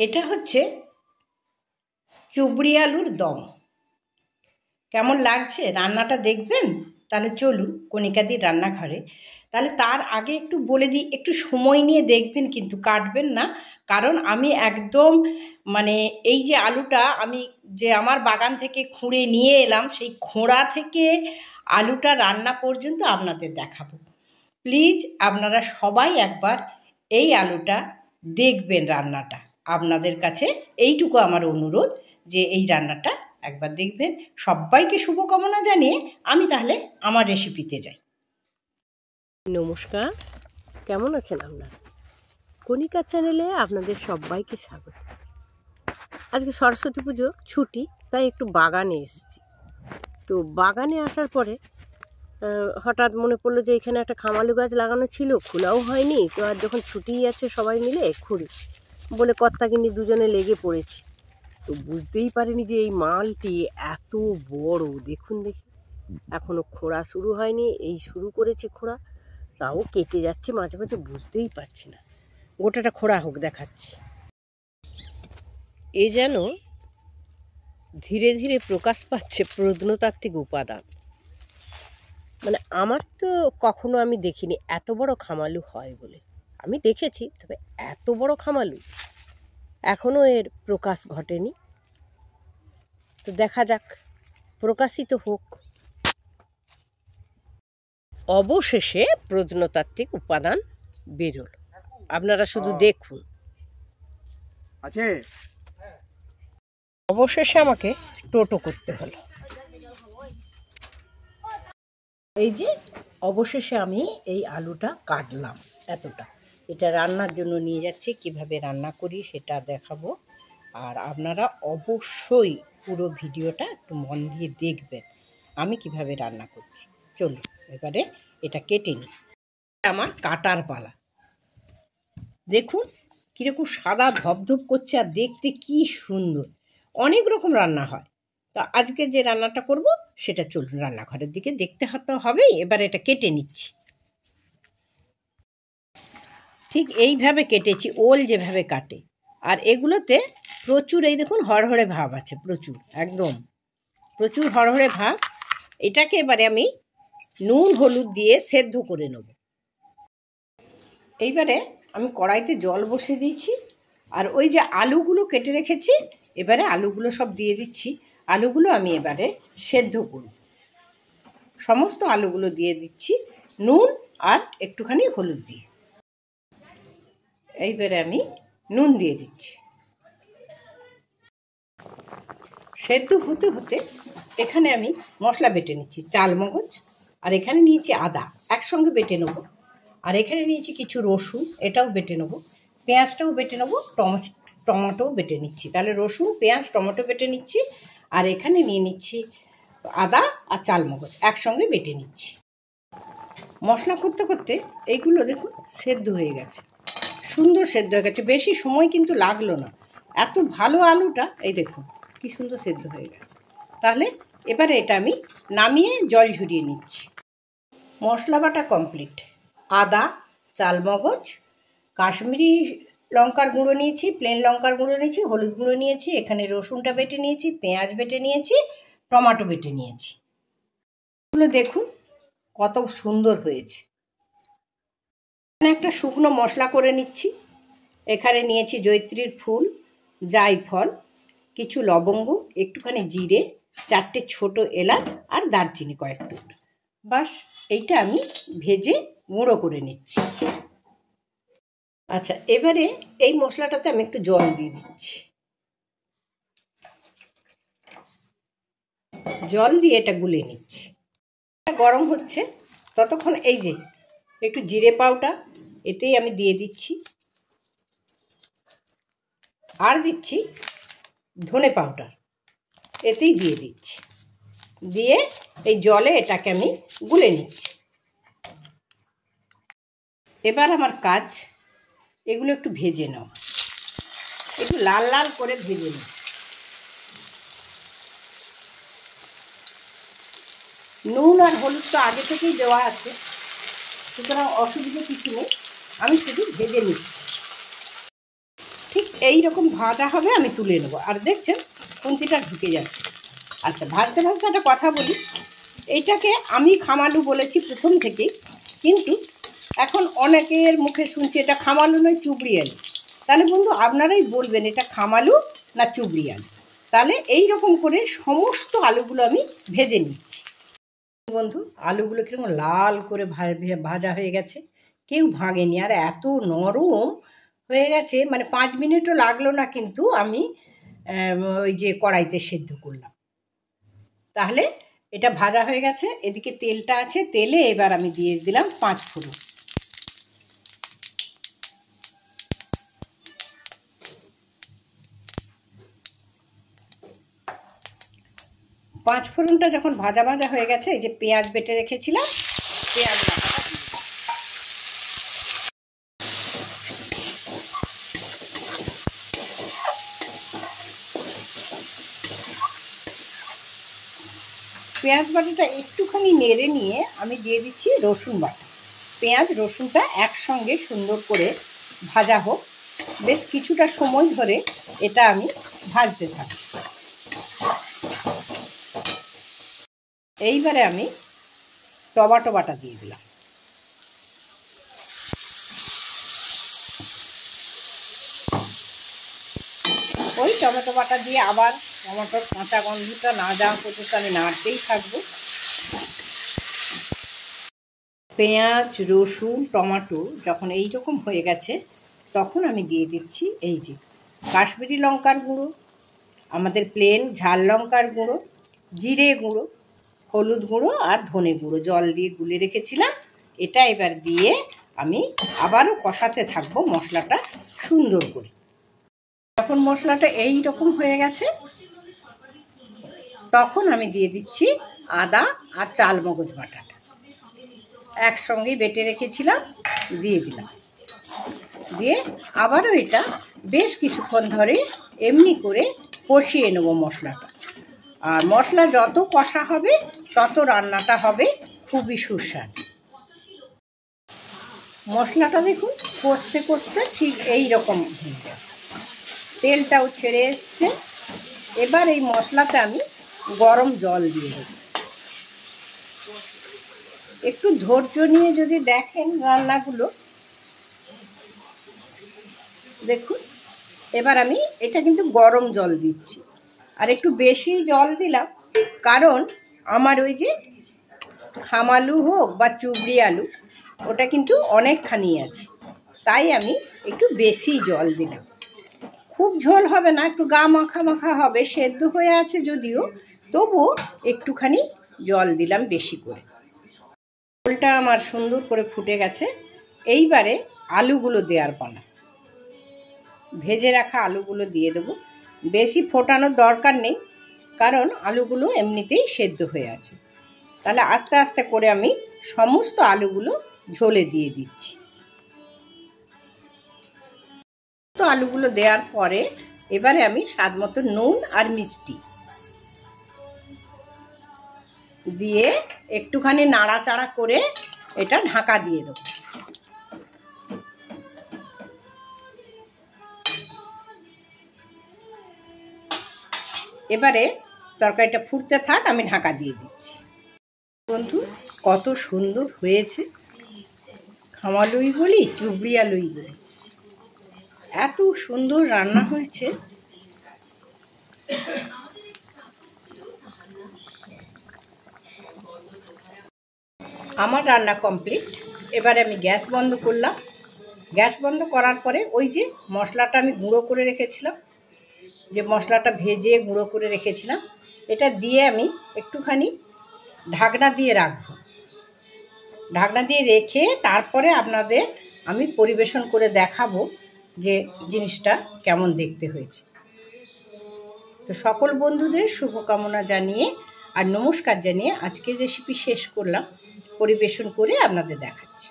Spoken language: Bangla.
এটা হচ্ছে চুবড়ি আলুর দম। কেমন লাগছে রান্নাটা দেখবেন? তাহলে চলুন কণিকাদির রান্নাঘরে। তাহলে তার আগে একটু বলে দিই, একটু সময় নিয়ে দেখবেন, কিন্তু কাটবেন না। কারণ আমি একদম এই যে আলুটা আমি যে আমার বাগান থেকে খুঁড়ে নিয়ে এলাম, সেই খোঁড়া থেকে আলুটা রান্না পর্যন্ত আপনাদের দেখাবো। প্লিজ আপনারা সবাই একবার এই আলুটা দেখবেন রান্নাটা। আপনাদের কাছে এইটুকু আমার অনুরোধ যে এই রান্নাটা একবার দেখবেন। সবাইকে শুভকামনা জানিয়ে আমি তাহলে আমার রেসিপিতে যাই। নমস্কার, কেমন আছেন আপনারা? কণিকা চ্যানেলে আপনাদের সবাইকে স্বাগত। আজকে সরস্বতী পুজো ছুটি, তাই একটু বাগানে এসেছি। তো বাগানে আসার পরে হঠাৎ মনে পড়লো যে এখানে একটা খামালু গাছ লাগানো ছিল, খোলাও হয়নি। তো আর যখন ছুটি আছে সবাই মিলে খুঁড়ি বলে কর্তাগিন্নি দুজনে লেগে পড়েছি। তো বুঝতেই পারিনি যে এই মালটি এত বড়। দেখুন দেখি, এখনও খোঁড়া শুরু হয়নি, এই শুরু করেছি খোঁড়া, তাও কেটে যাচ্ছে মাঝে মাঝে, বুঝতেই পারছি না। গোটাটা খোঁড়া হোক, দেখাচ্ছি। এ যেন ধীরে ধীরে প্রকাশ পাচ্ছে প্রত্নতাত্ত্বিক উপাদান। আমার তো কখনো আমি দেখিনি এত বড় খামালু হয় বলে। আমি দেখেছি, তবে এত বড় খামালু এখনো এর প্রকাশ ঘটেনি। তো দেখা যাক, প্রকাশিত হোক। অবশেষে প্রত্নতাত্ত্বিক উপাদান বেরোল, আপনারা শুধু দেখুন। আছে অবশেষে আমাকে টোটো করতে হলো। এই যে অবশেষে আমি এই আলুটা কাটলাম এতটা, এটা রান্নার জন্য নিয়ে যাচ্ছি। কিভাবে রান্না করি সেটা দেখাবো, আর আপনারা অবশ্যই পুরো ভিডিওটা একটু মন দিয়ে দেখবেন আমি কিভাবে রান্না করছি। চলুন এবারে এটা কেটে নিই। আমার কাটার পালা। দেখুন কীরকম সাদা ধপধপ করছে, আর দেখতে কি সুন্দর। অনেক রকম রান্না হয়, তো আজকে যে রান্নাটা করব সেটা চলুন রান্নাঘরের দিকে দেখতে হবেই। এবার এটা কেটে নিচ্ছি। ঠিক এইভাবে কেটেছি, ওল যেভাবে কাটে। আর এগুলোতে প্রচুর, এই দেখুন হড়হড়ে ভাব আছে, প্রচুর, একদম প্রচুর হড়হড়ে ভাব। এটাকে এবারে আমি নুন হলুদ দিয়ে সেদ্ধ করে নেব। এইবারে আমি কড়াইতে জল বসিয়ে দিয়েছি, আর ওই যে আলুগুলো কেটে রেখেছি এবারে আলুগুলো সব দিয়ে দিচ্ছি। আলুগুলো আমি এবারে সেদ্ধ করব। সমস্ত আলুগুলো দিয়ে দিচ্ছি নুন আর একটুখানি হলুদ দিয়ে। এইবারে আমি নুন দিয়ে দিচ্ছি। সেদ্ধ হতে হতে এখানে আমি মশলা বেটে নিচ্ছি। চালমগজ আর এখানে নিয়েছি আদা, একসঙ্গে বেটে নেব। আর এখানে নিয়েছি কিছু রসুন, এটাও বেটে নেব। পেঁয়াজটাও বেটে নেব, টমেটোও বেটে নিচ্ছি। তাহলে রসুন, পেঁয়াজ, টমেটো বেটে নিচ্ছি। আর এখানে নিয়ে নিচ্ছি আদা আর চালমগজ, একসঙ্গে বেটে নিচ্ছি। মশলা করতে করতে এইগুলো দেখুন সেদ্ধ হয়ে গেছে, সুন্দর সেদ্ধ হয়ে গেছে। বেশি সময় কিন্তু লাগলো না, এত ভালো আলুটা। এই দেখুন কি সুন্দর সেদ্ধ হয়ে গেছে। তাহলে এবারে এটা আমি নামিয়ে জল ঝরিয়ে নিচ্ছি। মশলা বাটা কমপ্লিট। আদা, চালমগজ, কাশ্মীরি লঙ্কার গুঁড়ো নিয়েছি, প্লেন লঙ্কার গুঁড়ো নিয়েছি, হলুদ গুঁড়ো নিয়েছি, এখানে রসুনটা বেটে নিয়েছি, পেঁয়াজ বেটে নিয়েছি, টমেটো বেটে নিয়েছি। এগুলো দেখুন কত সুন্দর হয়েছে। এখানে একটা শুকনো মশলা করে নিচ্ছি। এখানে নিয়েছি জয়িত্রীর ফুল, জায়ফল, কিছু লবঙ্গ, একটুখানি জিরে, 4টে ছোট এলাচ আর দারচিনি কয়েক টুকরো। বাস এইটা আমি ভেজে গুঁড়ো করে নিচ্ছি। আচ্ছা, এবারে এই মশলাটাতে আমি একটু জল দিয়ে দিচ্ছি। জল দিয়ে এটা গুলে নিচ্ছি। গরম হচ্ছে ততক্ষণ এই যে একটু জিরে পাউডার এতেই আমি দিয়ে দিচ্ছি, আর দিচ্ছি ধনে পাউডার এতেই দিয়ে দিচ্ছি। দিয়ে এই জলে এটাকে আমি গুলে নিচ্ছি। এবার আমার কাজ এগুলো একটু ভেজে নাও, একটু লাল লাল করে ভেজে নাও। নুন আর হলুদ তো আগে থেকেই দেওয়া আছে, সুতরাং অসুবিধা কিছু নেই। আমি শুধু ভেজে নিচ্ছি। ঠিক এই রকম ভাজা হবে, আমি তুলে নেবো। আর দেখছেন খুন্তিটা ঢুকে যাচ্ছে। আচ্ছা, ভাজতে ভাজতে একটা কথা বলি, এইটাকে আমি খামালু বলেছি প্রথম থেকেই, কিন্তু এখন অনেকের মুখে শুনছি এটা খামালু নয়, চুবড়ি আলু। তাহলে বন্ধু আপনারাই বলবেন এটা খামালু না চুবড়ি আলু। তাহলে এই রকম করে সমস্ত আলুগুলো আমি ভেজে নিচ্ছি। বন্ধু আলুগুলো কীরকম লাল করে ভাজা হয়ে গেছে, কেউ ভাঙেনি, আর এত নরম হয়ে গেছে, মানে 5 মিনিটও লাগলো না কিন্তু আমি ওই যে কড়াইতে সেদ্ধ করলাম। তাহলে এটা ভাজা হয়ে গেছে। এদিকে তেলটা আছে, তেলে এবার আমি দিয়ে দিলাম 5 ফোড়ন। পাঁচ ফোড়নটা যখন ভাজা ভাজা হয়ে গেছে, এই যে পেঁয়াজ বেটে রেখেছিলাম, পেঁয়াজ বাটাটা দিয়ে দিলাম। পেঁয়াজ বাটাটা একটুখানি নেড়ে নিয়ে আমি দিয়ে দিচ্ছি রসুন বাটা। পেঁয়াজ রসুনটা একসঙ্গে সুন্দর করে ভাজা হোক, বেশ কিছুটা সময় ধরে এটা আমি ভাজতে থাকি। এইবারে আমি টমেটো বাটা দিয়ে দিলাম। ওই টমেটো বাটা দিয়ে আবার টমেটোর কাঁচা গন্ধটা না যাওয়া পর্যন্ত আমি নাড়তেই থাকবো। পেঁয়াজ রসুন টমেটো যখন এই রকম হয়ে গেছে, তখন আমি দিয়ে দিচ্ছি এই যে কাশ্মীরি লঙ্কার গুঁড়ো, আমাদের প্লেন ঝাল লঙ্কার গুঁড়ো, জিরে গুঁড়ো, হলুদ গুঁড়ো আর ধনে গুঁড়ো জল দিয়ে গুলে রেখেছিলাম। এটা এবার দিয়ে আমি আবারও কষাতে থাকবো মশলাটা সুন্দর করে। যখন মশলাটা এই রকম হয়ে গেছে, তখন আমি দিয়ে দিচ্ছি আদা আর চালমগজ বাটাটা একসঙ্গেই বেটে রেখেছিলাম, দিয়ে দিলাম। দিয়ে আবারও এটা বেশ কিছুক্ষণ ধরে এমনি করে কষিয়ে নেব মশলাটা। আর মশলা যত কষা হবে তত রান্নাটা হবে খুবই সুস্বাদু। মশলাটা দেখুন কষতে কষতে ঠিক এই রকম হয়ে যাবে, তেলটাও ছেড়ে এসছে। এবার এই মশলাতে আমি গরম জল দিয়ে দেব। একটু ধৈর্য নিয়ে যদি দেখেন রান্নাগুলো, দেখুন এবার আমি এটা কিন্তু গরম জল দিচ্ছি, আর একটু বেশি জল দিলাম, কারণ আমার ওই যে খামালু হোক বা চুবড়ি আলু ওটা কিন্তু অনেকখানি আছে, তাই আমি একটু বেশি জল দিলাম। খুব ঝোল হবে না, একটু গা মাখা মাখা হবে, সেদ্ধ হয়ে আছে যদিও, তবুও একটুখানি জল দিলাম বেশি করে। ঝোলটা আমার সুন্দর করে ফুটে গেছে। এইবারে আলুগুলো দেওয়ার পালা। ভেজে রাখা আলুগুলো দিয়ে দেবো। বেশি ফোটানোর দরকার নেই, কারণ আলুগুলো এমনিতেই সেদ্ধ হয়ে আছে। তাহলে আস্তে আস্তে করে আমি সমস্ত আলুগুলো ঝোলে দিয়ে দিচ্ছি। তো আলুগুলো দেওয়ার পরে এবারে আমি স্বাদ মতো নুন আর মিষ্টি দিয়ে একটুখানি নাড়াচাড়া করে এটা ঢাকা দিয়ে দেবো। এবারে তরকারিটা ফুটতে থাক, আমি ঢাকা দিয়ে দিচ্ছি। বন্ধু কত সুন্দর হয়েছে, খামালুই বলি চুবড়ি আলুই বলি, এত সুন্দর রান্না হয়েছে। আমার রান্না কমপ্লিট। এবারে আমি গ্যাস বন্ধ করলাম। গ্যাস বন্ধ করার পরে ওই যে মশলাটা আমি গুঁড়ো করে রেখেছিলাম, যে মশলাটা ভেজে গুঁড়ো করে রেখেছিলাম, এটা দিয়ে আমি একটুখানি ঢাকনা দিয়ে রাখবো। ঢাকনা দিয়ে রেখে তারপরে আপনাদের আমি পরিবেশন করে দেখাবো যে জিনিসটা কেমন দেখতে হয়েছে। তো সকল বন্ধুদের শুভকামনা জানিয়ে আর নমস্কার জানিয়ে আজকের রেসিপি শেষ করলাম, পরিবেশন করে আপনাদের দেখাচ্ছি।